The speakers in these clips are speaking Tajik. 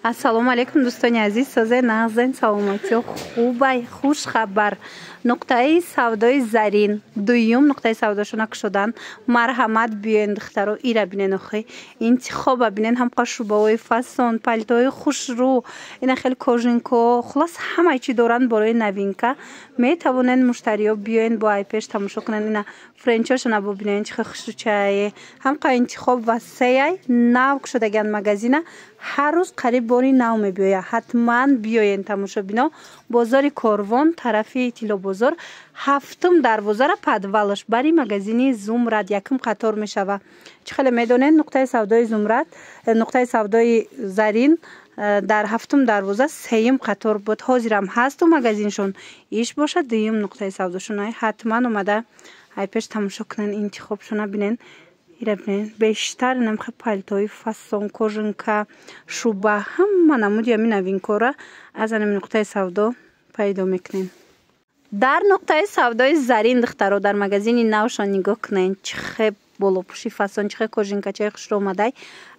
ассалому алейкум дӯстони азиз, созаи нағзен саломатиё хубай хуш хабар. Нуқтаи савдои зарин дуюм нуқтаи савдошона кушодан марҳамат биёен духтаро ира бинен охи интихоба бинен ҳамқа шубаҳои фасон палитои хушрӯ ина хеле кожинко хулос ҳамаи чи доранд борои новинка метавонен муштариё биёен бо айпеш тамошо кунанд ина френчошона бубинен чихе хушрӯчае ҳамқа интихоб васеяй нав кушодагиан магазина ҳар рӯз қариб бори нав мебиёяд. ҳатман биёен тамошо бино бозори корвон тарафи тилобозор ҳафтум дарвозара падвалаш бари магазини зумрад якм қатор мешава. чӣ хеле медонед нуқтаи савдои зумрад нуқтаи савдои зарин дар ҳафтум дарвоза сеюм қатор буд. ҳозирам ҳасту магазиншон иш бошад дуюм нуқтаи савдошона ҳатман омада айпеш тамошо кунен интихобшона бинен бештар намхе пальтои фасон кожинка шуба ҳама намуди ами новинкора аз анами нуқтаи савдо пайдо мекунем. дар нуқтаи савдои зарин духтаро дар магазини навшон нигоҳ кунен чихе болопӯши фасон чихе кожинкачаи хушро омадай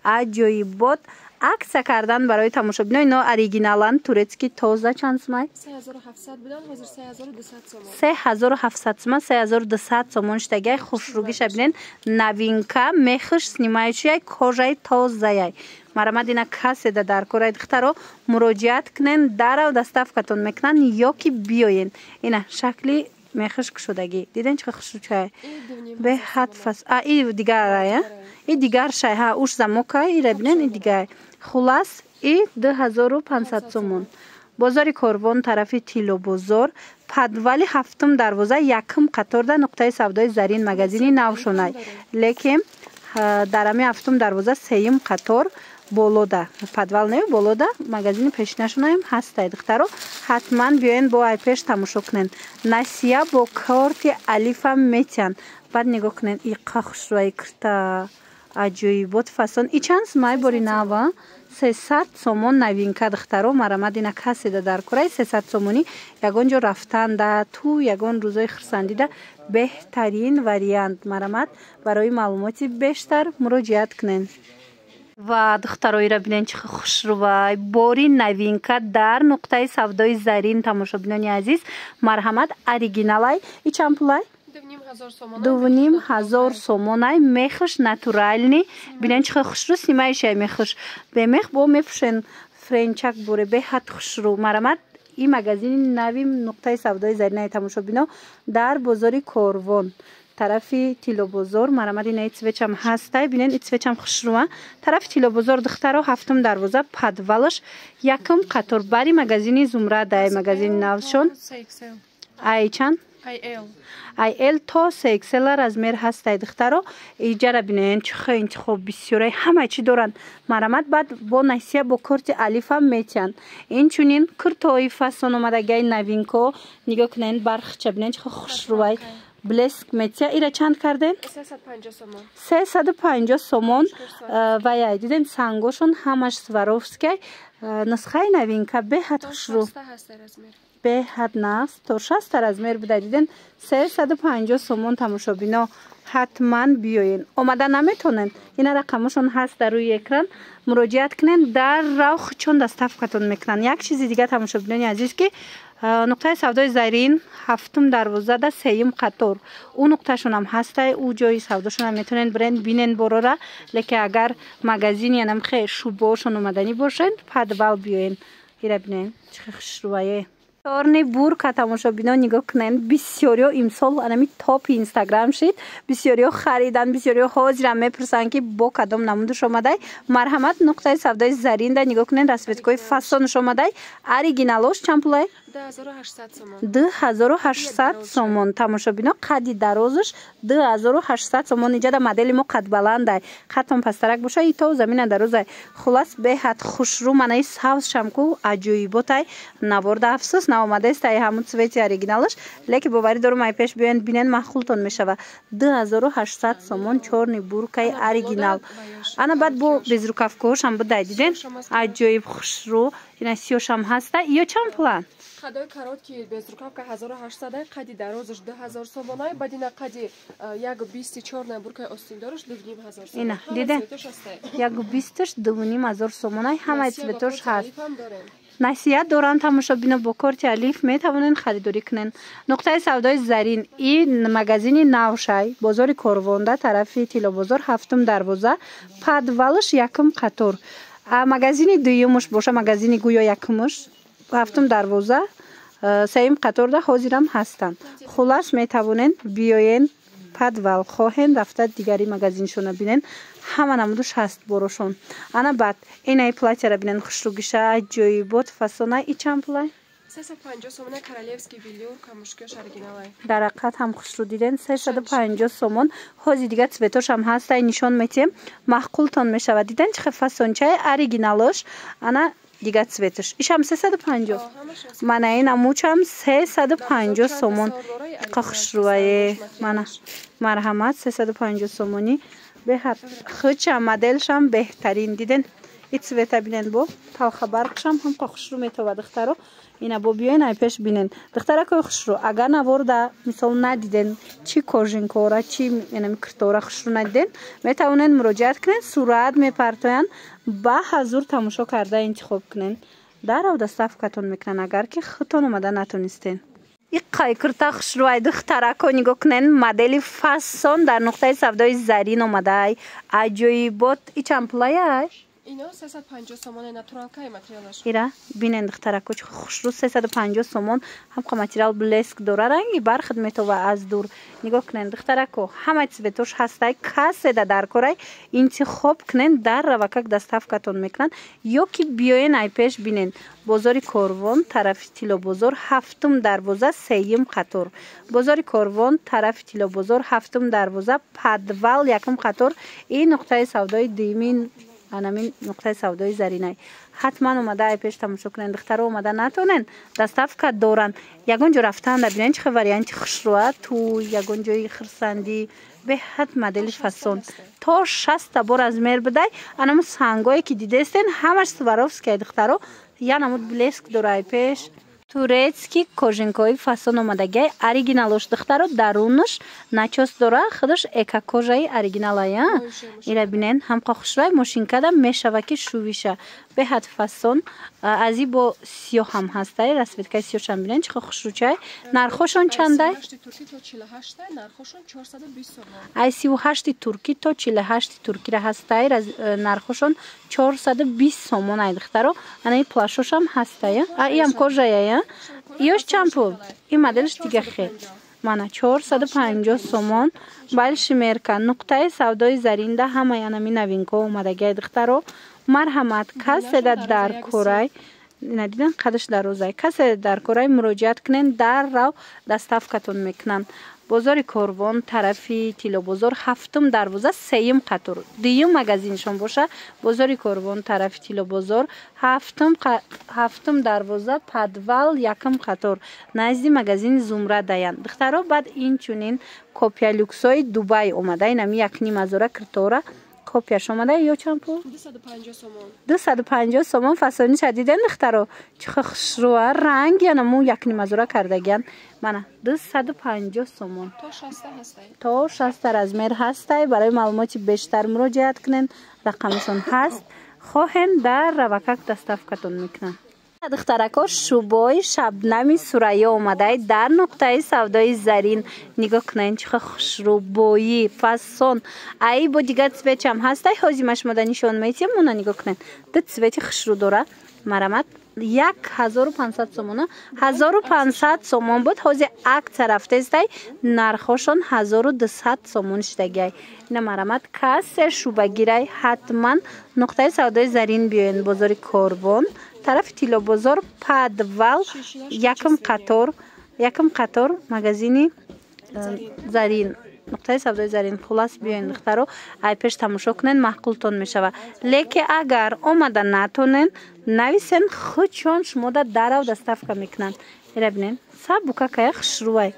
аҷоибот акция кардан барои тамошобино ино оригиналан турецки тоза чанд сомай 3700 будан ҳозир 3200 сомон 3700 сомон 3200 сомон штагай хушругиша бинен новинка мехш снимающий кожаи тозаяй марамад ина каседа дар кораи духтаро муроҷиат кунен дарав доставкатон мекунан ёки биёен ина шакли мехш кушодаги диден чӣ хушрӯчае беҳад фас и дигарая и дигар шай ҳа уш замока ира бинен и дигар хулас и 2500 сомон бозори корвон тарафи тилобозор падвали ҳафтум дарвоза якм қаторда нуқтаи савдои зарин магазини навшонай лекин дар ами ҳафтум дарвоза сеюм қатор болода падвал не болода магазини пешинашонаем ҳастай духтаро ҳатман биёен бо айпеш тамошо кунен насия бо корти алифа метиан баъд нигоҳ кунен и қахшвай кирта аҷоибот фасон и чанд сомай бори нава 300 сомон новинка духтаро марамад ина каседа дар кораи 300 сомонӣ ягон ҷо рафтанда ту ягон рӯзои хирсандида беҳтарин вариант марамад барои маълумоти бештар муроҷиат кунен. ва духтаро ира бинен чихе хушрӯвай бори новинка дар нуқтаи савдои зарин тамошобинони азиз марҳамат оригиналай и чанд пулай 2500 сомонай мехш натуральни бинен чихе хушрӯ снимаишай мехш бемех бо мепӯшен френчак боре беҳад хушрӯ марамад и магазини нави нуқтаи савдои заринай тамошобино дар бозори корвон тарафи тилобозор марамад ина ицвечам ҳастай бинен ицвечам хушрӯа тарафи тилобозор духтаро ҳафтум дарвоза падвалаш якм қатор бари магазини зумрадай магазини навшон ай чанд IL то 3XL размер ҳастай духтаро иҷара бинен чихе интихоб бисёрай ҳамаи чи доранд марамад баъд бо насия бо корти алифа метиан инчунин куртои фасон омадагай новинко нигоҳ кунен бархча бинен чихе хушрӯвай блеск метия ира чанд карден 350 сомон ваяй диден сангошон ҳамаш сваровскай нусхаи новинка беҳад хушрӯ беҳад наст то 6 размер буда диден 350 сомон тамошобино ҳатман биёен омада наметонен ина рақамошон ҳаст дар рӯи экран муроҷиат кунен дар равх чон доставкатон мекунан. як чизи дига тамошобинони азиз ки нуқтаи савдои зарин ҳафтум дарвозада сеюм қатор ӯ нуқташонам ҳастай ӯ ҷои савдошонам метонен бирен бинен борора лекин агар магазини анамхе шубоошон омаданӣ бошед падвал биёен ира бинен чихе хушрӯае торни бурка тамошобино нигоҳ кунен бисёриё имсол анами топи инстаграм шид бисёриё харидан бисёриё ҳозирам мепурсанд ки бо кадом намудуш омадай марҳамат нуқтаи савдои заринда нигоҳ кунен расветкои фасонуш омадай оригиналош чанд пулай 2800 сомон тамошобино қадди дарозаш 2800 сомон иҷада модели мо қадбаландай қаттон пастарак боша и то замина дарозай хулас беҳад хушрӯ манаи савз шамку аҷоиботай наборда афсӯс наомада аст ай ҳамун цвети оригиналаш леки боварӣ дорум ай пеш биёен бинен махлултон мешава 2800 сомон чорни буркаи оригинал ана баъд бо безрукавкаҳошам будай диден аҷоиб хушрӯ ина сиёшам ҳаста ё чанд план қадой коротки безрукавка 1800 қади дарозаш 2000 сомонай бадина қади як 24 буркаи остиндораш 2500 сомон ина диден як 22500 сомонай ҳамаи цветош ҳаст насиҳат дорам тамошобино бо корти алиф метавонен харидорӣ кунен нуқтаи савдои зарин ин магазини навшай бозори корвонда тарафи тилобозор ҳафтум дарвоза падвалаш якум қатор магазини дуюмуш боша магазини гӯё якумуш ҳафтум дарвоза сеюм қаторда ҳозирам ҳастанд хулас метавонен биёен падвал хоҳен рафта дигари магазиншона бинен ҳама намудуш ҳаст борошон ана баъд инаи платьяра бинен хушрӯгиша аҷоибот фасона и чанд пулай 350 сомон королевский велюр камушкёш оригиналай дар ҳақиқат ҳам хушрӯ диден 350 сомон ҳози дигар цветошам ҳастай нишон метиҳем маҳқултон мешавад диден чихе фасончаи оригиналош ана дигар цветош ишам 350 мана ина мучам 350 сомон қа хушрӯае мана марҳамат 350 сомонӣ беҳад хуча моделшам беҳтарин диден и цвета бинен бо талхабарқшам ҳам қа хушрӯ метава духтаро ина бо биёен ай пеш бинен духтаракои хушрӯ агар наворда мисол надиден чи кожинкора чи киртора хушрӯ надиден метавонен муроҷиат кунен сурат мепартоянд ба ҳазур тамошо карда интихоб кунен дарав доставкатон мекунан агар ки худтон омада натонистен иққай курта хушрӯай духтарако нигоҳ кунен модели фасон дар нуқтаи савдои зарин омадай аҷоибот и чанд пулаяй ино 350 сомон натуралкаи материалаш ира бинен духтарако чи хушрӯ 350 сомон ҳамқа материал блеск дора ранги бархат метова аз дур нигоҳ кунен духтарако ҳамаи цветош ҳастай каседа дар корай интихоб кунен дар равакак доставкатон мекунанд ё ки биёен ай пеш бинен бозори корвон тарафи тилобозор ҳафтум дарвоза сеюм қатор бозори корвон тарафи тилобозор ҳафтум дарвоза падвал якум қатор ин нуқтаи савдои дуюмин анамин нуқтаи савдои заринай ҳатман омада ай пеш тамошо кунен духтаро омада натонен доставка доранд ягон ҷо рафтаанда бинен чихе варианти хушрӯа ту ягон ҷои хирсандӣ беҳад модели фасон то 60 бор размер бидай анамо сангое ки дидестен ҳамаш сваровския духтаро янамуд блеск дора ай пеш турецкий кожинкои фасон омадагиай оригиналош духтаро дарунаш начос дора худаш экокожаи оригиналая ира бинен ҳамқа хушрӯай мошинкада мешава ки шувиша беҳад фасон ази бо сиёҳам ҳастай расветкаи сиёҳшам бинен чихо хушрӯчай нархошон чандай ай 38 турки то 48 туркира ҳастай нархошон 420 сомон ай духтаро анаи плашошам ҳастай иам кожая ёш чанд пул ин моделш дига хел мана 450 сомон балшимерка нуқтаи савдои заринда ҳамаи анами новинко омадагиай духтаро марҳамат каседа дар корай надидан қадаш дарозай каседа дар корай муроҷиат кунен даррав доставкатон мекунанд бозори корвон тарафи тилобозор ҳафтум дарвоза сеюм қатор дуюм магазиншон боша бозори корвон тарафи тилобозор ҳафтум дарвоза падвал якум қатор назди магазини зумрадаянд духтаро баъд инчунин копия люксои дубай омада инами 1,5 киртора копияш омада ё чанд пул 250 сомон фасони шадиден духтаро чихо хушрӯа ранги анаму 1,5 кардагиян мана 250 сомон то 60 размер ҳастай барои маълумоти бештар муроҷиат кунен рақамишон ҳаст хоҳен дар равакак доставкатон мекунанд духтарако шубои шабнами сурайё омадай дар нуқтаи савдои зарин нигоҳ кунен чихо хушрӯ боӣ фасон ай бо дигар цветчам ҳастай ҳозимаш мода нишон метиҳем муна нигоҳ кунен ду цвети хушрӯ дора марамат 1500 сомон 1500 сомон буд ҳози акция рафтестай нархошон 1200 сомон шидагиай ина марамат кассе шубагирай ҳатман нуқтаи савдои зарин биёен бозори корвон тарафи тилобозор падвал якум қатор магазини зарин нуқтаи савдои зарин хулас биёен духтаро ай пеш тамошо кунен маҳқултон мешава леки агар омада натонен нависен худшон шумода дарав доставка мекунанд اینا بینن سبوکا که خشروی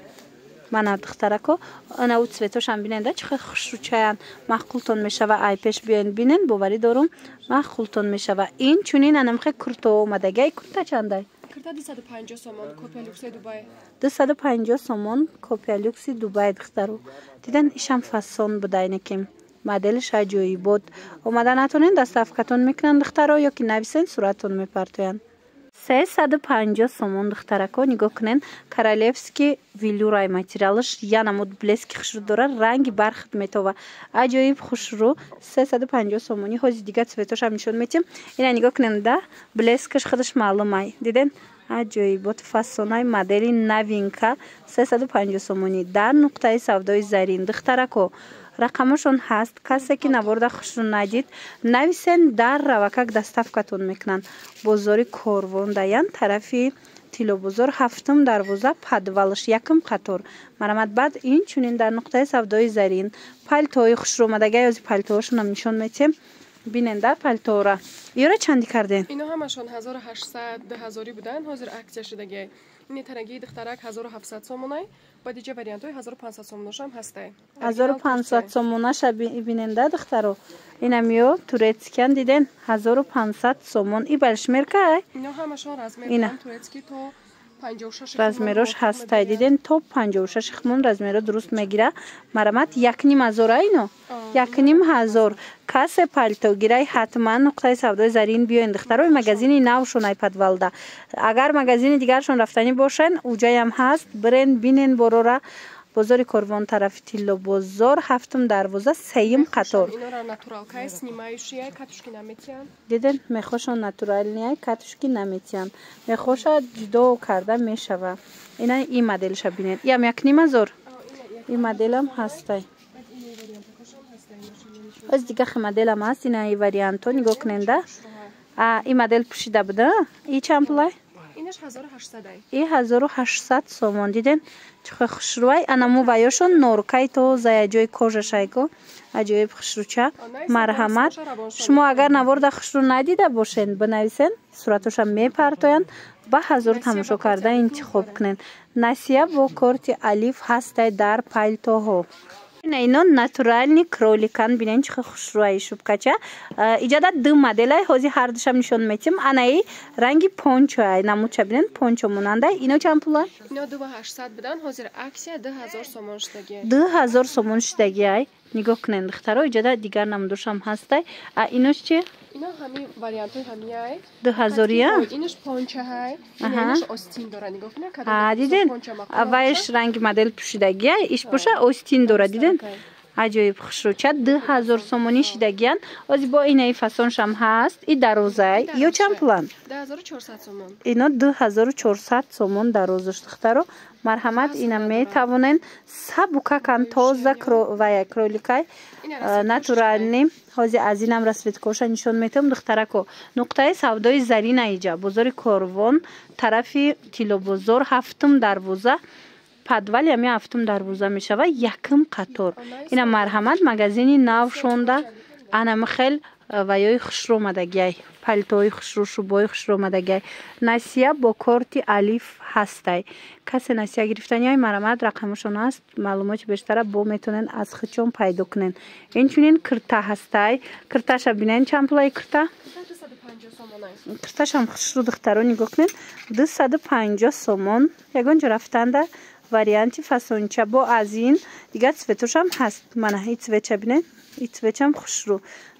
من دخترکو انا و цветош هم بینن چه خشروچیان مخلوطون میشه و ای پیش بیاین بینن باوری دارم مخلوطون میشه و این چونین انم خیلی کرتا اومدگی کرتا چنده کرتا 250 سومون کپیا لوکس دبی 250 سومون کپیا لوکس دبی دخترو دیدن ایشم فسون بوده اینکه مدلش عجیبی بود اومدن نتونین دستافکتون میکنن دخترو یا که نویسین صورتون میپرتوین 350 сомон духтарако нигоҳ кунен королевский велюрай материалаш яна муд блески хушру дора ранги бархат метова аҷоиб хушру 350 сомони ҳози дига цветош ҳам нишон метим ина нигоҳ кунен да блескаш худаш маълумай диден аҷоибот фасонаи модели новинка 350 сомони дар нуқтаи савдои зарин духтарако рақамашон ҳаст касе ки наборда хушру надид нависен дар равакак доставкатон мекунанд бозори корвон даян тарафи тилобозор ҳафтум дарвоза падвалаш якм қатор марамад баъд инчунин дар нуқтаи савдои зарин палтои хушрӯмадагии ози палтоошонам нишон метем бинен дар палтоора ёра чанди карден ино ҳамашон 1800 2000 буданд ҳозир аксия шудаги ин тарагии духтарак 1700 сомонай бадиҷа вариантои 1500 сомонашам ҳастай 1500 сомонаша биненда духтаро инамиё турецкиан диден 1500 сомон и балшмеркай ино ҳамашон размер турецки то 56 размерош ҳастай диден то 56 хмон размеро дуруст мегира марамат 1500 ино 1500 касе палто гирай ҳатман нуқтаи савдои зарин биёин духтарои магазини навшонай падвалда агар магазини дигаршон рафтани бошен уҷаям ҳаст бирен бинен борора бозори корвон тарафи тилло бозор ҳафтум дарвоза сеюм қатор диден мехошон натуралния катушки наметиян мехоша ҷудо карда мешава ина и моделша бинен ям 1500 и моделам ҳастай оз дигахи моделам ҳаст ина и варианто нигоҳ куненда и модел пӯшида буда и чанд пулай инаш 1800 и 1800 сомон диден чихе хушрӯай анаму ваёшон норкай то заяҷои кожашайго аҷоиб хушрӯча марҳамат шумо агар наборда хушрӯ надида бошен бинависен суратоша мепартоян ба ҳазор тамошо карда интихоб кунен насия бо корти алиф ҳастай дар палтоҳо ино натуральни кроликан бинен чихе хушрӯаи шубкача иҷада ду моделай ҳози ҳардушам нишон метим анаи ранги пончоай намудча бинен пончо монандай ино чанд пулай ино 2800 будан ҳозир аксия 2000 сомон шудаги 2000 сомон шудагиай нигоҳ кунен духтаро иҷада дигар намудушам ҳастай инош чи ино ҳами вариантои ҳамияй 2000 инаш пончаҳай инаш остин дора нигоҳ кунед диден аввалиш ранги модел пӯшидагиай иш боша остин дора диден аҷоиб хушрӯча 2000 сомонӣ шидагиян ози бо инаи фасоншам ҳаст и дарозай ё чанд пулан 2400 сомон ино 2400 сомон дарозаш духтаро марҳамат ина метавонен сабукакан тоза вая кроликай натурални ҳози аз инам расветкоша нишон метам духтарако нуқтаи савдои зарина иҷа бозори корвон тарафи тилобозор ҳафтум дарвоза падвал ями ҳафтум дарвоза мешава якм қатор ина марҳамат магазини нав шонда анами хел ваёи хушрӯмадагиай палтои хушрӯ шубои хушрӯмадагиай насия бо корти алиф ҳастай касе насия гирифтаниай марҳамат рақамашон аст маълумоти бештара бо метонен аз хичон пайдо кунен инчунин кирта ҳастай кирташа бинен чанд пулаи кирта кирташам хушрӯ духтаро нигоҳ кунен 250 сомон ягон ҷо рафтанда варианти фасонча бо аз ин дигар цветошам ҳаст мана и цветча бинен и цветчам хушрӯ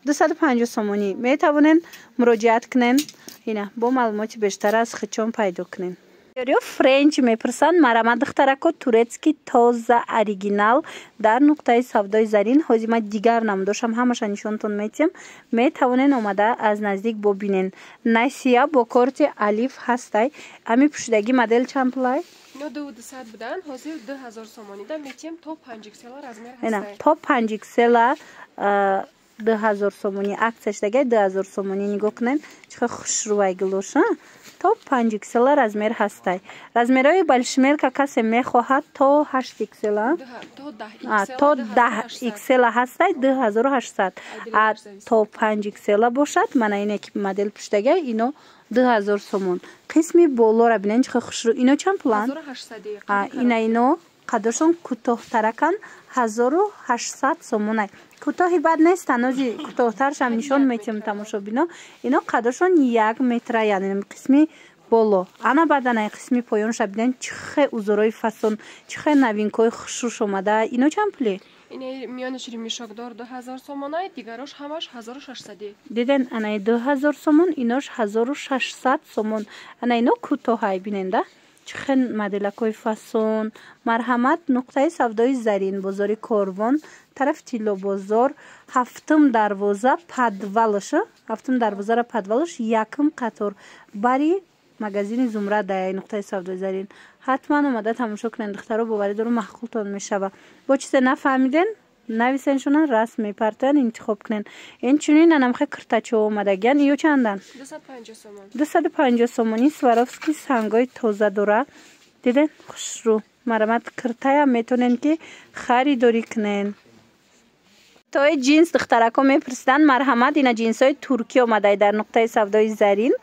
250 сомонӣ метавонен муроҷиат кунен ина бо маълумоти бештара аз хичон пайдо кунен ёриё френч мепурсанд марҳамат духтарако турецки тоза оригинал дар нуқтаи савдои зарин ҳози ма дигар намудошам ҳамаша нишонтон метиҳам метавонен омада аз наздик бобинен насия бо корти алиф ҳастай ами пӯшидаги модел чанд пулай ино 200 будан ҳозир 2000 сомонида метиҳам то 5 иксела размер ина ҳастай то 5 иксела 2000 сомони аксияш дагай 2000 сомони нигоҳ кунем чиқа хушрӯвай гулоша то 5 иксела размер ҳастай размерҳои балшмер ка касе мехоҳад то 8 иксела то 10 иксела ҳастай 2800 то 5 иксела бошад мана ине ки модел пуштагай ино 2000 сомон қисми болора бинен чиқа хушрӯ ино чанд пулан 1800 ино қадршон кӯтоҳтаракан 1800 сомонай кӯтоҳи бад нест танози кӯтоҳтаршам нишон метем тамошобино ино қадршон 1 метра яъне қисми боло ана баданай қисми поёнша биден чихе узорои фасон чихе новинкои хушруш омада ино чанд пули ине миёнаш римишокдор 2000 сомонай дигарош ҳамаш 1600 диден ана 2000 сомон инош 1600 сомон ана ино кӯтоҳай биненда чихе моделакои фасон марҳамат нуқтаи савдои зарин бозори корвон тарафи тилло бозор ҳафтум дарвоза падвалаша ҳафтум дарвозара падвалаш якум қатор бари магазини зумрадай нуқтаи савдои зарин ҳатман омада тамошо кунед духтаро боварӣ дорум маҳқултон мешава бо чизе нафаҳмиден нависен шунан расм мепартоян интихоб кунен инчунин анамхе киртачо омадагиян ё чандан 250 сомон 250 сомони сваровски сангои тоза дора диден хушрӯ марҳамат киртаям метонен ки харидорӣ кунен тои джинс духтарако мепурсидан марҳамат ина джинсҳои туркӣ омадай дар нуқтаи савдои зарин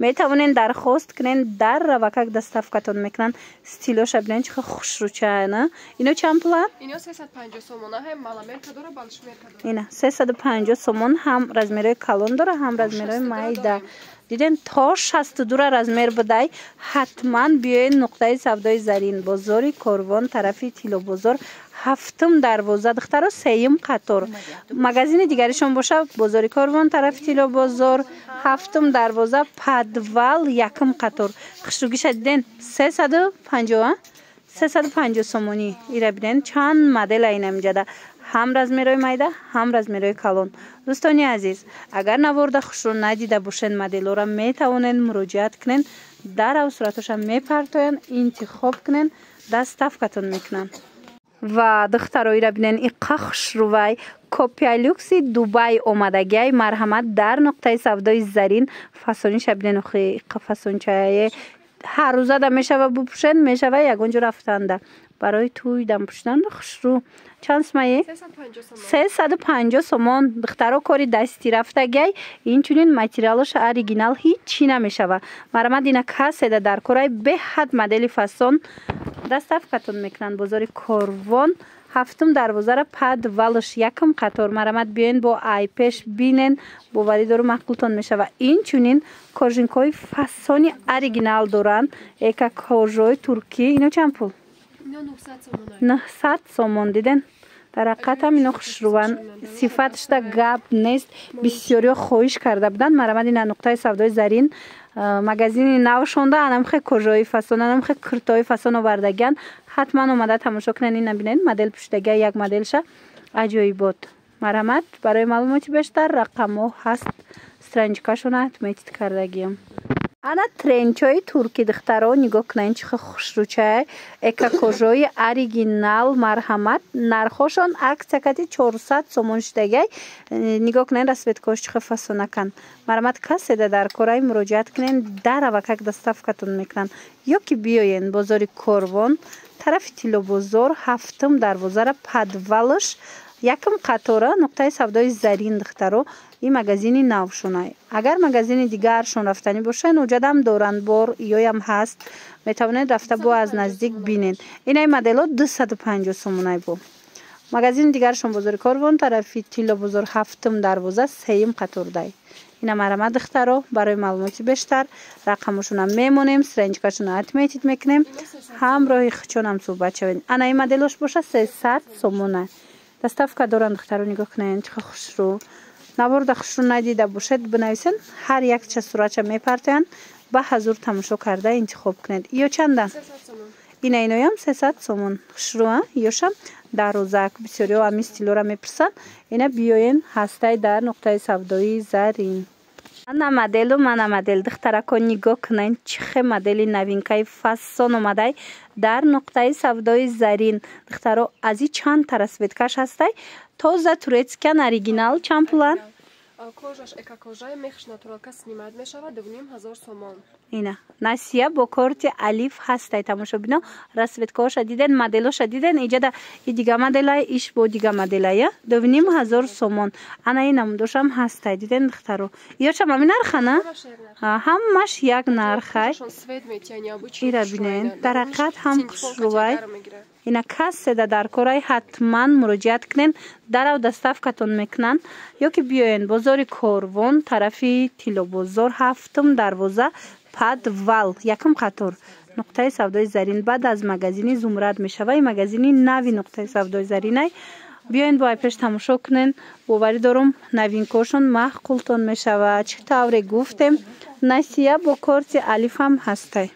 метавонен дархост кунен дар равакак доставкатон мекунанд стилоша бинен чиха хушрӯчаана ино чанд пулан ино 350 сомон ҳам маламерка дора балшмерка дора ина 350 сомон ҳам размерои калон дора ҳам размерои майда диден то 62 размер будай ҳатман биёен нуқтаи савдои зарин бозори корвон тарафи тилло бозор ҳафтум дарвоза духтаро сеюм қатор магазини дигаришон боша бозори корвон тарафи тилло бозор ҳафтум дарвоза падвал якум қатор хушругиша диден 350 сомони ира биден чанд модела ина миҷада ҳам размерои майда ҳам размерои калон дӯстони азиз агар наворда хушрӯ надида бошен моделора метавонен муроҷиат кунен дарав суратоша мепартоян интихоб кунен доставкатон мекунанд ва духтаро ира бинен иқа хушрӯвай копиалюкси дубай омадагиай марҳамат дар нуқтаи савдои зарин фасониша бинен охи иқа фасончае ҳар рӯза да мешава бупӯшен мешава ягонҷо рафтанда барои туй дам пӯшидан хушрӯ чанд сомае 350 сомон духтаро кори дастӣ рафтагиай инчунин материалаш оригинал ҳичи намешава марҳамат ина каседа дар корай беҳад модели фасон доставкатон мекунанд бозори корвон ҳафтум дарвозара падвалаш якум қатор марҳамат биёен бо айпеш бинен боварӣ дору маъқултон мешава инчунин кожинкои фасони оригинал доранд эка кожаи туркӣ ино чанд пул 900 сомон диден дар ҳақиқатам ино хушрӯван сифаташда гап нест бисёриҳо хоҳиш карда буданд марҳамат ина нуқтаи савдои зарин магазини навшонда анамхе кожаи фасон анамхе киртои фасон овардагиян ҳатман омада тамошо кунен ина бинен модел пӯшидагия як моделша аҷоибот марҳамат барои маълумоти бештар рақамҳо ҳаст странҷикашона отметит кардагиям ана тренчои туркӣ духтаро нигоҳ кунен чиха хушрӯчае эка кожаи оригинал марҳамат нархошон аксакати 400 сомон шидагай нигоҳ кунен расветкош чиха фасонакан марҳамат каседа дар корай муроҷиат кунен дар авакак доставкатон мекунанд ё ки биёен бозори корвон тарафи тилло бозор ҳафтум дарвозара падвалаш якум қатора нуқтаи савдои зарин духтаро ин магазини навшонай агар магазини дигаршон рафтанӣ бошен уҷадам доранд бор ёям ҳаст метавонед рафта бо аз наздик бинен инаи модело 250 сомонай бо магазини дигаршон бозори корвон тарафи тилло бозор ҳафтум дарвоза сеюм қатордай ина марҳамат духтаро барои маълумоти бештар рақамошона мемонем странҷикашона отметит мекунем ҳамроҳи хичонам суҳбат шавед ана ин моделош боша 300 сомонай доставка доранд духтаро нигоҳ кунед чиха хушрӯ наворда хушрӯ надида бошед бинависен ҳар якча суратша мепартоянд ба ҳазур тамошо карда интихоб кунед ё чандан ина иноям 300 сомон хушрӯ ёшам дарозак бисёриҳо ҳамин стилора мепурсанд ина биёен ҳастай дар нуқтаи савдои зарин انا مدل و من مدل دخترکان نگاه کنین چه مدلی نوینکای فسان اومده در نقطه سودای زرین. دخترها از این چند ترسویدکش هسته تازه турецкан оригинал чанд пулан? Кожаш экокожа мехш натуралка снимать мешава 2500 сомон. Ина Насия бо корти алиф ҳастай тамошобино расветкаоша диден моделоша диден иҷада и дига моделай иш бо дига моделая 2500 сомон. Ана инам дошам ҳастай диден духтаро. Ёшам ами нархана? Ҳамаш як нархай. Ира бинен дарақат ҳам хушрувай. Ина касседа дар корай ҳатман муроҷиат кунен дарав доставкатон мекунанд ё ки биёен бозори Корвон тарафи Тилобозор ҳафтум дарвоза подвал якум қатор нуқтаи савдои зарин баъд аз магазини Зумрад мешава. ин магазини нави нуқтаи савдои заринай. биёен бо айпеш тамошо кунен. боварӣ дорум навинкошон маҳқултон мешава. чӣ тавре гуфтем Насия бо корти алифам ҳастай.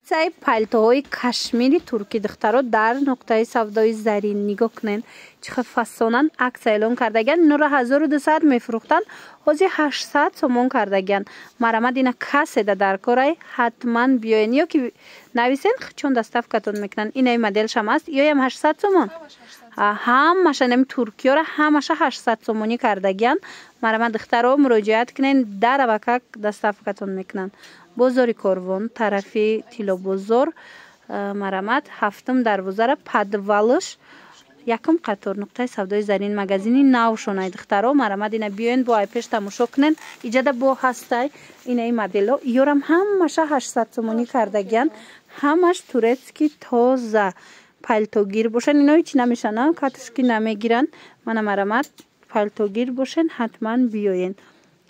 сай палтоҳои кашмири туркӣ духтаро дар нуқтаи савдои зарин нигоҳ кунен чӣ фасонан акса эълон кардаган. инро 1200 мефурӯхтанд ҳозир 800 сомон кардаган. марамад ина каседа дар корай ҳатман биёен ё ки нависен чун доставкатон мекунанд. инаи моделшам аст ёям 800 сомон ҳамаша нами туркиёра ҳамаша 800 сомонӣ кардаган. марамад духтаро муроҷиат кунен даравакак доставкатон мекунанд. бозори Корвон тарафи Тилобозор марамад ҳафтум дарвозара подвалш якум қатор нуқтаи савдои зарин магазини навшонай духтаро. марамад ина биёен бо айпеш тамошо кунен иҷада бо ҳастай инаи модело ёрам ҳамаша 800 сомонӣ кардаган. ҳамаш турецки тоза палтогир бошен. ино ҳеч намешана катушки намегиранд. мана марамад палтогир бошен ҳатман биёен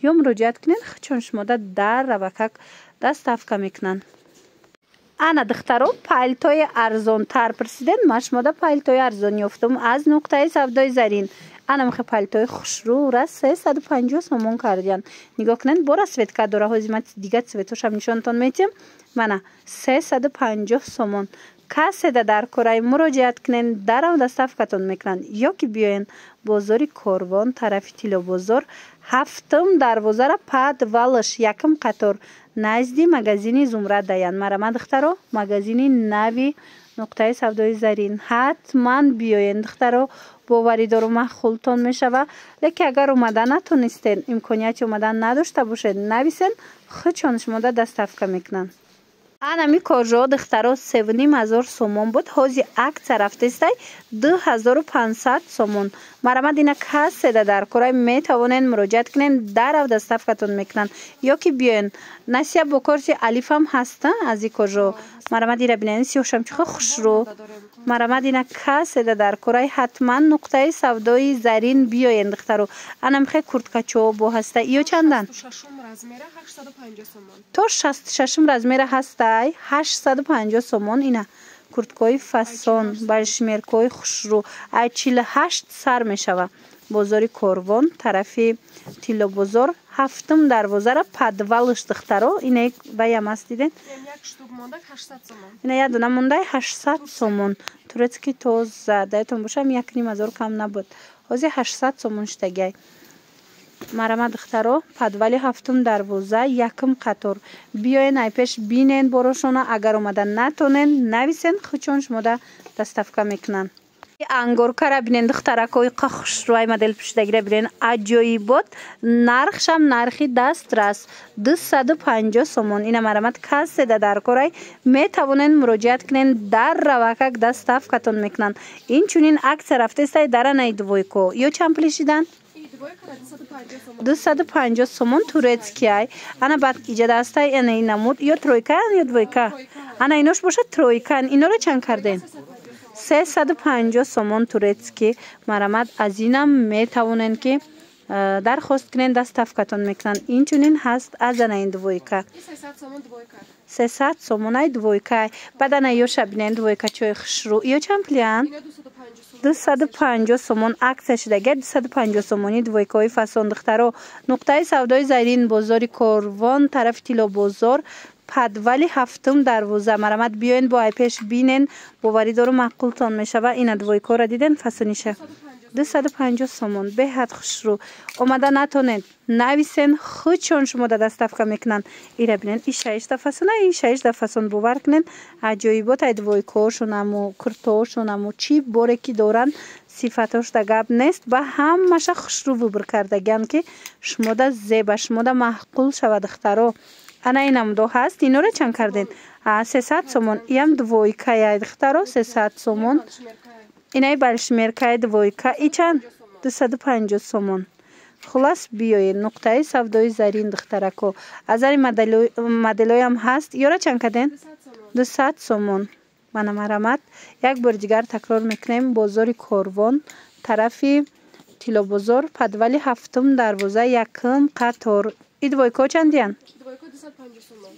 ё муроҷиат кунен чун шумода дар равакак доставка мекунанд. ана духтаро палтои арзонтар пурсиден. ман шумода палтои арзон ёфтум аз нуқтаи савдои зарин. ана мехе палтои хушрӯра 350 сомон кардиян. нигоҳ кунен бо расветка дора. ҳозир ман дига цветошам нишонтон метиҳам. мана 350 сомон. каседа дар кораи муроҷиат кунен дарав доставкатон мекунанд ё ки биёен бозори Корвон тарафи Тилобозор ҳафтум дарвозара подвалш якум қатор назди магазини Зумрад даянд. марамад духтаро магазини нави нуқтаи савдои зарин ҳатман биёен духтаро. боварӣ дорум маҳқултон мешава. лекин агар омада натонистен имконияти омадан надошта бошед нависен хучон шумода доставка мекунанд. анами кожаҳо духтаро 7500 сомон буд. ҳозир акция рафтестай 2500 сомон. марамад ина каседа дар корай метавонен муроҷиат кунен дарав доставкатон мекунанд ё ки биёен. Насия бо корти алифам ҳаста аз и кожаҳо. марамад ира бинен сиёшам чихо хушрӯ. марамад ина каседа дар корай ҳатман нуқтаи савдои зарин биёен духтаро. ана мехе курткачаҳо бо ҳаста ё чандан? то 66 размера ҳастай 850 сомон. ина курткаҳои фасон балшмеркаҳои хушрӯ ай 48 сар мешава. бозори Корвон тарафи Тилобозор ҳафтум дарвозара подвалш духтаро. ина ваям аст диден. ина як дона мондай 800 сомон. турецки тоза даётон бошам 1500 кам набуд. ҳозир 800 сомон штагай. марамад духтаро подвали ҳафтум дарвоза якум қатор. биёен айпеш бинен борошона. агар омада натонен нависен хучон шумода доставка мекунанд. ангоркара бинен духтаракои хушрӯай модел пӯшидагира бинен аҷоибот. нархшам нархи дастрас 250 сомон. ина марамад каседа дар корай метавонен муроҷиат кунен дар равакак доставкатон мекунанд. инчунин акция рафтестай даранаи двойко ё чанд пулишидан 250 сомон турецкиай. ана баъд иҷада астай ана инамуд ё тройка ё двойка. ана инош бошад тройка. иноро чанд карден? 350 сомон турецки. марамад аз инам метавонен ки дархост кунен доставкатон мекунанд. инчунин ҳаст аз анаи двойка 300 сомонай двойка. баъд ана ёша бинен двойкачаҳои хушрӯ ё чанд пулиян? 250 сомон акция шудага. 250 сомони двойкаҳои фасон духтаро. нуқтаи савдои зарин бозори Корвон тарафи Тилобозор подвали ҳафтум дарвоза. марамад биёен бо айпеш бинен. боварӣ дорум маъқултон мешава. ина двойкаҳоро диден фасониша 250 сомон. Беҳад хушрӯ. Омада натонед нависен худ чон шумо да доставка мекунанд. Ира бинен и 6 фасон, и 6 фасон бовар кунен. Аҷоибот ай двойкошон аму куртошон аму чӣ боре ки доранд сифатош да гап нест. Ба ҳамаша хушрӯ выбр кардагианд ки шумо да зеба, шумо да маҳқул шава духтаро. Ана инам до ҳаст. Инора чанд карден? 300 сомон. Иам двойкая духтаро 300 сомон. Инай балшмеркай двойка. И чанд? 250 сомон. Хулас биёед нуқтаи савдои зарин духтарако. Азари моделоям ҳаст. Ёра чанд карден? 200 сомон. Мана марамат. Як бор дигар такрор мекунем. Бозори Корвон, тарафи Тилобозор, подвали 7 дарвоза, якм қатор. И двойка чандиян? Двойка 250 сомон.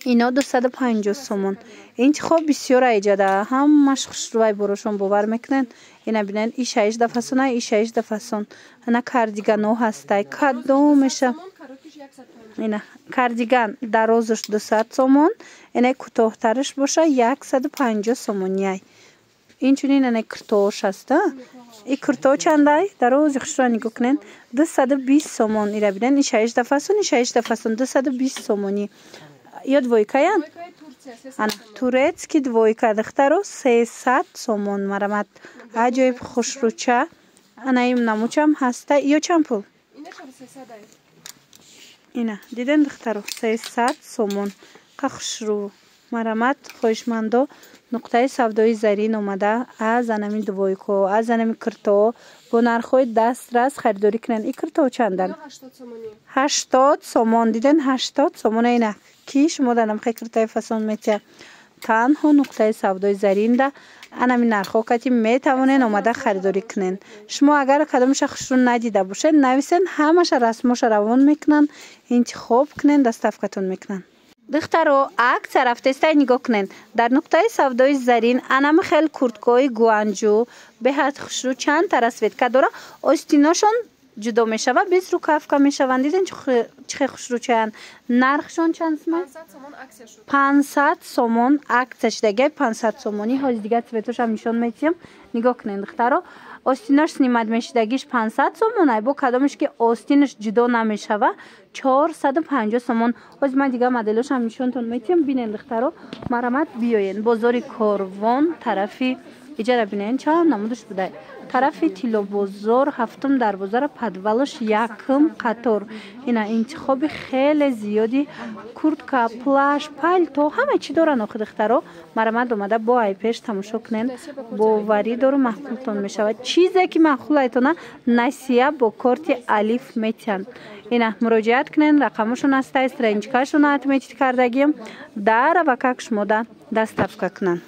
Ино 250 сомон. Интихоб бисёр айҷада. Ҳамаш хушрӯай борошон бовар мекунен. Ина бинен и 6 фасон, и 6 фасон. Ана кардигано ҳастай. Кадомеша? Ина кардиган дарозаш 200 сомон. Ина кӯтоҳтараш боша 150 сомоняй. Инчунин ана куртош ҳаста. И курто чандай? Дарози хушрӯа нигоҳ кунен. 220 сомон. Ира бинен и 6 фасон, и 6 фасон 220 сомони. Ё двойкаян? Ана турецки двойка духтаро 300 сомон. Марамат. Аҷоиб хушрӯча. Ана им намучам ҳаста. Ё чанд пул? Ина диден духтаро 300 сомон. Қа хушрӯ. Марамат хоҳишмандо нуқтаи савдои зарин омада аз анами двойко, аз анами курто бо нархҳои дастрас харидорӣ кунанд. И курто чандан? 80 сомон. Диден 80 сомон. Ина ки шумо да намхай куртои фасон метия. Танҳо нуқтаи савдои зарин да анами нархҳо кати метавонен омада харидорӣ кунен. Шумо агар кадомаша хушрӯ надида бошед нависен, ҳамаша расмоша равон мекунанд, интихоб кунен, доставкатон мекунанд. духтаро акция рафтестай нигоҳ кунед. Дар нуқтаи савдои зарин анами хел курткои гуанҷу беҳад хушрӯ чанд та расветка дора. Остиношон ҷудо мешава, без рукавка мешаванд. Диден чӣ хел хушрӯчаянд. Нархшон чанд сомон? 500 сомон акция шудагиай 500 сомони. ҳози дигар цветошам нишон метиҳам. Нигоҳ кунед духтаро. Остинош снимат мешудагиш 500 сомон. Ай бо кадомеш ки остинаш ҷудо намешава 450 сомон. ҳози ман дигар моделошам нишонтон метиҳам. Бинен духтаро. Марамат биёен. Бозори Корвон, тарафи иҷара бинен чанд намудаш будай. Тарафи Тилобозор 7 дарвозара, подвалаш якм қатор. Ина интихоби хеле зиёди куртка, плаш, пальто ҳама чӣ доранд охи духтаро. Марамат омада бо айпеш тамошо кунен. Боварӣ дору маҳқултон мешавад. Чизе ки маҳқулайтона насия бо корти алиф метиҳанд. Ина муроҷиат кунен. Рақамошон ҳастай, страничкашон отметид кардагием. Дар ва как шумо да доставка кунанд.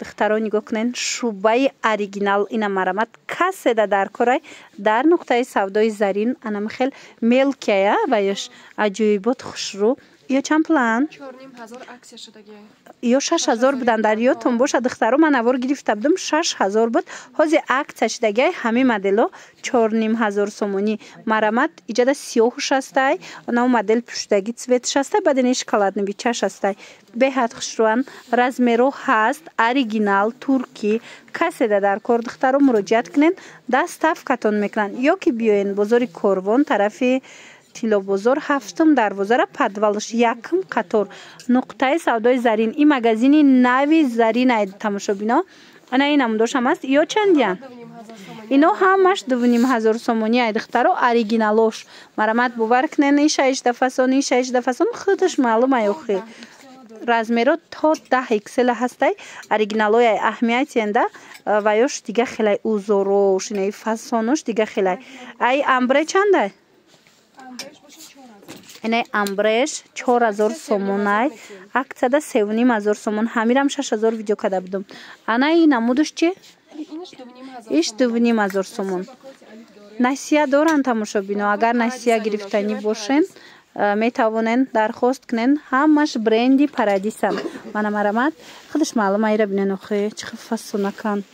духтаро нигоҳ кунен. Шубаи оригинал. Ина марамат каседа дар корай. Дар нуқтаи савдои зарин анами хел мелкия ва ёш аҷоибот хушрӯ. Ё чанд пулан? 4500 акция шудагиай. Ё 6000 будан. Дар ёдтон боша духтаро ман авор гирифта будам 6000 буд. ҳози акция шудагиай ҳами модело 4500 сомони. Марамат иҷада сиёҳуш ҳастай. Онау модел пӯшидаги цветш ҳастай. Бадини шоколаднивичаш ҳастай. Беҳад хушрӯанд. Размеро ҳаст. Оригинал турки. каседа дар кор духтаро муроҷиат кунен. доставкатон мекунанд. ё ки биёен бозори Корвон, тарафи Тилобозор 7 дарвозара, подвалш якм қатор. нуқтаи савдои зарин. И магазини нави зарин ай тамошобино. ана инам дошам аст. ё чандиян? ино ҳамаш 2500 сомони ай духтаро. оригиналош. марамат бовар кунен. И 6 фасон, и 6 фасон худаш маълум ай охи. размеро то 10 xl ҳастай. оригиналои ай аҳамиятиенда ва ёш дига хелай узорош, ина фасонош дига хелай. Ай амбре чандай? ина амбреш 4000 сомонай. акцияда 3500 сомон. ҳамирам 6000 видео када будум. ана и намудаш чи? иш 2500 сомон. насия доранд тамошобино. агар насия гирифтанӣ бошен метавонен дархост кунен. ҳамаш бренди Парадисанд. мана марамат худаш маълум айра бинен охи чӣ фасонакан.